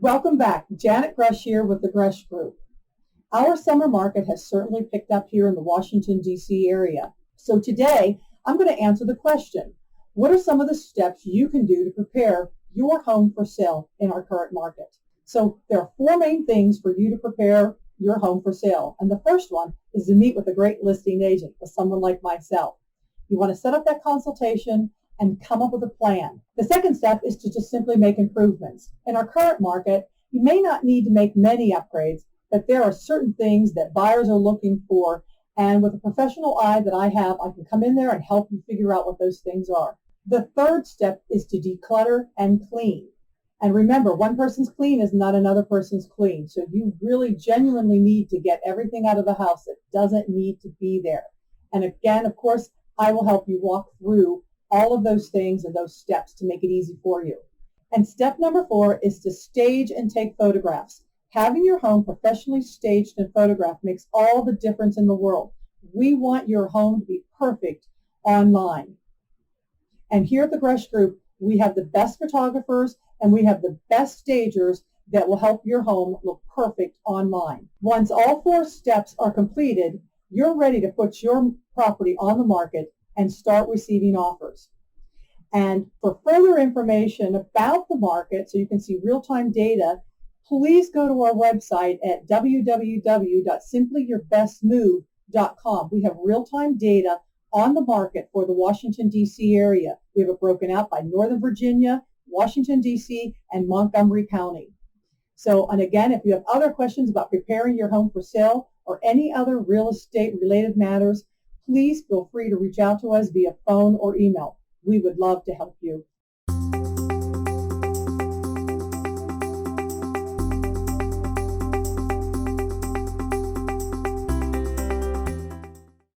Welcome back. Janet Gresh here with the Gresh Group. Our summer market has certainly picked up here in the Washington, D.C. area. So today, I'm going to answer the question, what are some of the steps you can do to prepare your home for sale in our current market? So there are four main things for you to prepare your home for sale. And the first one is to meet with a great listing agent, with someone like myself. You want to set up that consultation and come up with a plan. The second step is to just simply make improvements. In our current market, you may not need to make many upgrades, but there are certain things that buyers are looking for, and with a professional eye that I have, I can come in there and help you figure out what those things are. The third step is to declutter and clean. And remember, one person's clean is not another person's clean, so you really genuinely need to get everything out of the house that doesn't need to be there. And again, of course, I will help you walk through all of those things and those steps to make it easy for you. And step number 4 is to stage and take photographs. Having your home professionally staged and photographed makes all the difference in the world. We want your home to be perfect online. And here at the Gresh Group, we have the best photographers and we have the best stagers that will help your home look perfect online. Once all 4 steps are completed, you're ready to put your property on the market and start receiving offers. And for further information about the market, so you can see real-time data, please go to our website at www.simplyyourbestmove.com. We have real-time data on the market for the Washington, D.C. area. We have it broken out by Northern Virginia, Washington, D.C., and Montgomery County. So, and again, if you have other questions about preparing your home for sale or any other real estate-related matters, please feel free to reach out to us via phone or email. We would love to help you.